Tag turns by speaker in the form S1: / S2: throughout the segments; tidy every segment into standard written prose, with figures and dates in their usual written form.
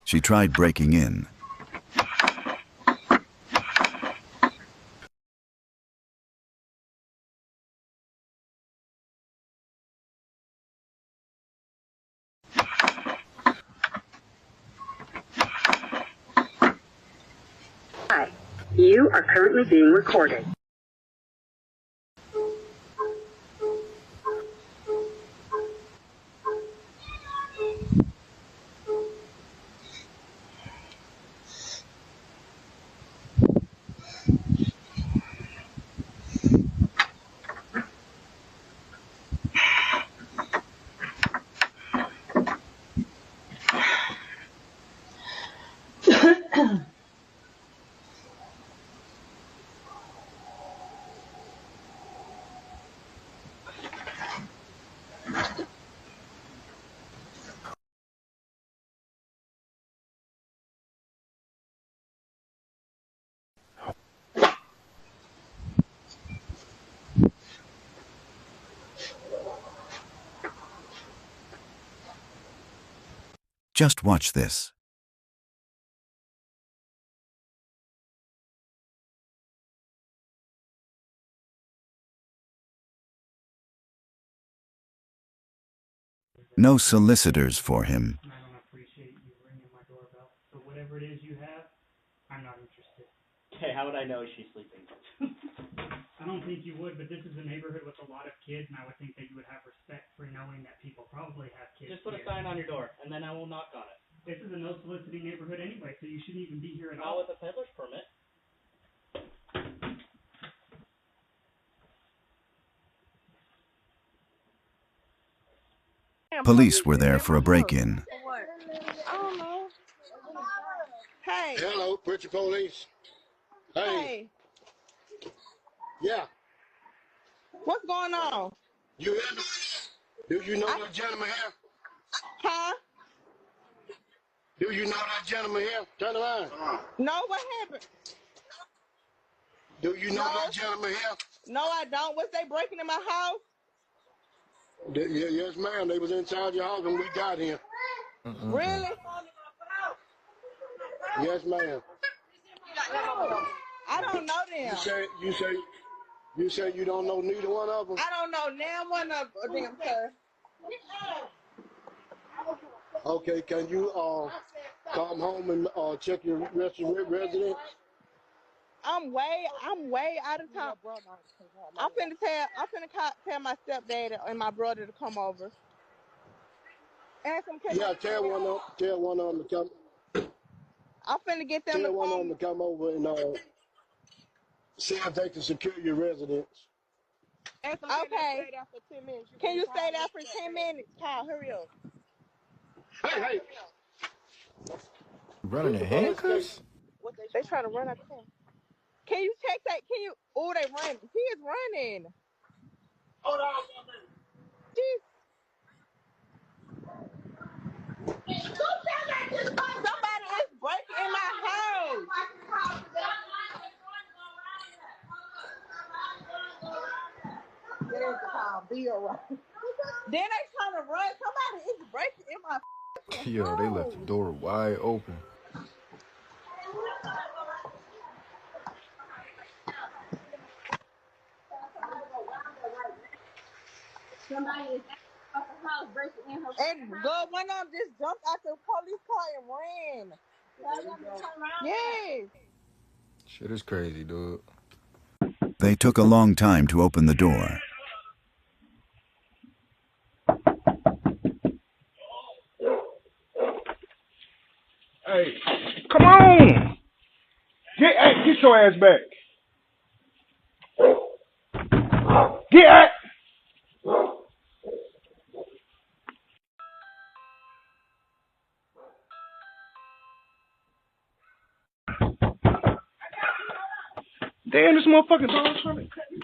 S1: She tried breaking in.
S2: Hi, you are currently being recorded.
S1: Just watch this. No solicitors for him.
S3: I don't appreciate you ringing my doorbell. So whatever it is you have, I'm not interested.
S4: Okay, how would I know she's sleeping?
S3: I don't think you would, but this is a neighborhood with a lot of kids, and I would think that you would have respect for knowing that people probably have kids.
S4: Just put a
S3: here.
S4: sign on your door, and then I will knock on it.
S3: This is a no soliciting neighborhood anyway, so you shouldn't even be here at
S4: Not
S3: all.
S4: with a peddler's permit.
S1: Police were there for a break-in.
S5: I don't know. Hey.
S6: Hello, Pritchard Police. Hey. Yeah.
S5: What's going on?
S6: You hear me? Do you know that gentleman here?
S5: Huh?
S6: Do you know that gentleman here? Turn around.
S5: No, what happened?
S6: Do you know that gentleman here?
S5: No, I don't. Was they breaking in my house?
S6: Yes, ma'am. They was inside your house when we got here.
S5: Really?
S6: Yes, ma'am.
S5: I don't know them.
S6: You say you don't know neither one of them?
S5: I don't know now one of them, sir.
S6: Okay, can you come home and check your residence?
S5: I'm way out of town. I'm finna tell my stepdad and my brother to come over. Ask them,
S6: Yeah, tell one of them to come.
S5: I'm finna get them
S6: Tell
S5: to
S6: one of
S5: come.
S6: them to come over and see if they can secure your residence.
S5: Okay. Can you stay there for 10 minutes? Kyle, hurry up.
S6: Hey.
S7: Running in handcuffs?
S5: They trying to run out the car. Can you check that? Can you? Oh, they running. He is running.
S6: Hold on.
S5: Jeez. Somebody is breaking in my house. There's the call. Be alright. Then they trying to run. Somebody is breaking in my house.
S7: Yo, they left the door wide open.
S5: Somebody is at the house breaking in her. And good, one of them just jumped out the police car and ran. Yes.
S7: Shit is crazy, dude.
S1: They took a long time to open the door.
S8: Hey, come on! Get your ass back! Get! Damn, this motherfucking dog trying to cut me.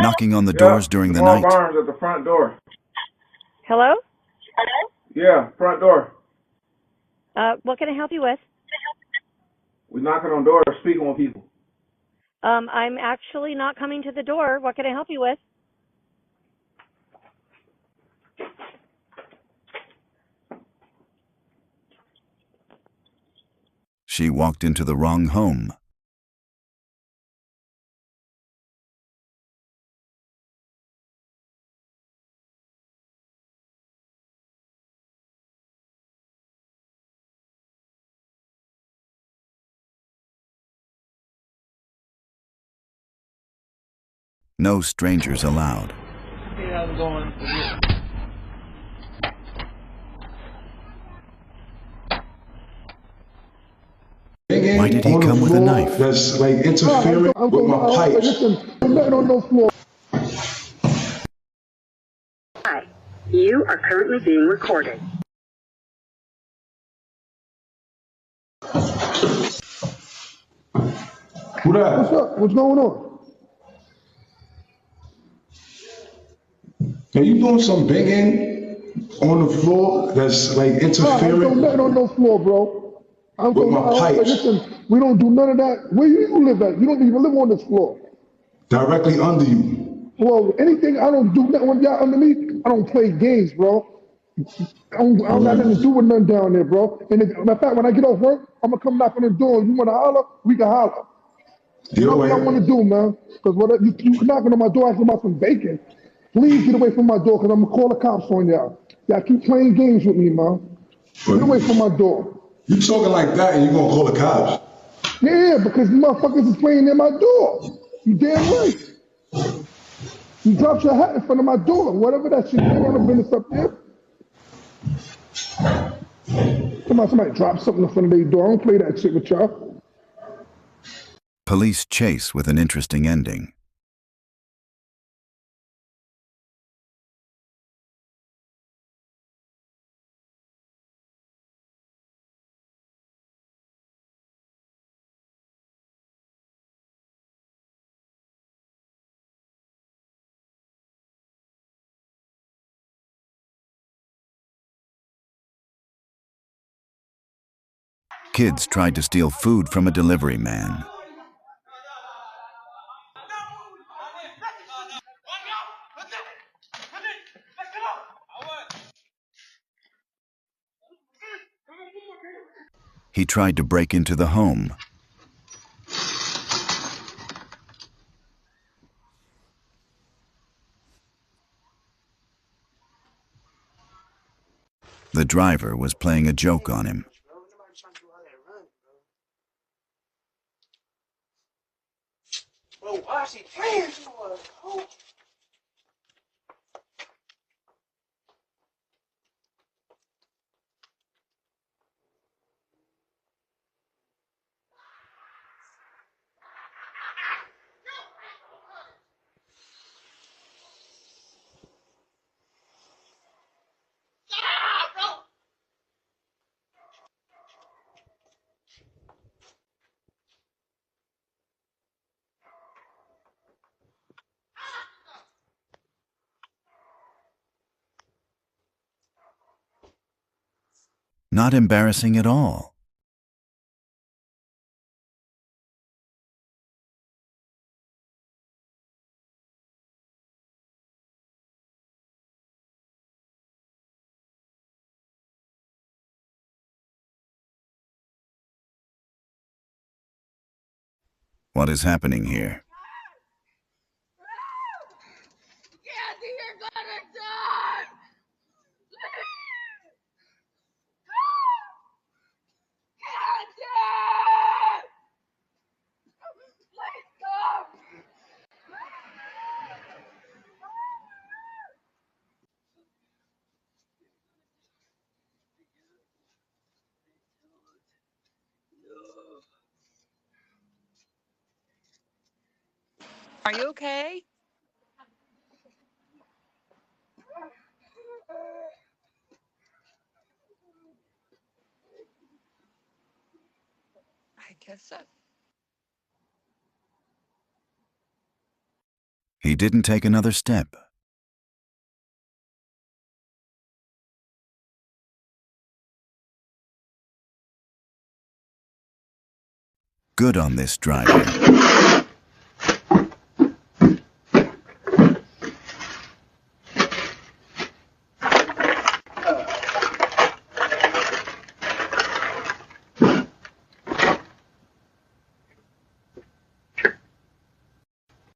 S1: knocking on the
S8: Yeah,
S1: doors during the
S8: Jamal
S1: night?
S8: Barnes at the front door.
S9: Hello?
S8: Yeah, front door.
S9: What can I help you with?
S8: We knocking on doors, speaking with people.
S9: I'm actually not coming to the door. What can I help you with?
S1: She walked into the wrong home. No strangers allowed.
S8: Hey, how's it going?
S1: Why did he come with a knife?
S6: That's like interfering with my pipes. Listen, I'm not on no floor.
S2: Hi. You are currently being recorded.
S6: Who that? What's up? What's going on? Are you doing some banging on the floor that's like interfering? I'm not on no floor, bro. I'm with my pipes. Listen, we don't do none of that. Where you live at? You don't even live on this floor. Directly under you. Well, anything, I don't do nothing when y'all under me. I don't play games, bro. I don't got nothing to do with nothing down there, bro. And matter of fact, when I get off work, I'm gonna come knock on the door. You wanna holler? We can holler. You know what I want to do, man? Because what you knocking on my door asking about some bacon. Please get away from my door, because I'm going to call the cops on y'all. Y'all keep playing games with me, man. Get away from my door. You talking like that and you going to call the cops? Yeah, because you motherfuckers is playing near my door. You damn right. You dropped your hat in front of my door. Whatever that shit, you ain't got no business up there. Somebody dropped something in front of their door. I don't play that shit with y'all.
S1: Police chase with an interesting ending. Kids tried to steal food from a delivery man. He tried to break into the home. The driver was playing a joke on him.
S10: Bro, why is he playing so much?
S1: Not embarrassing at all. What is happening here?
S5: Kathy, you're gonna die! Kathy! Please stop!
S11: Are you okay? I guess so.
S1: He didn't take another step. Good on this driving.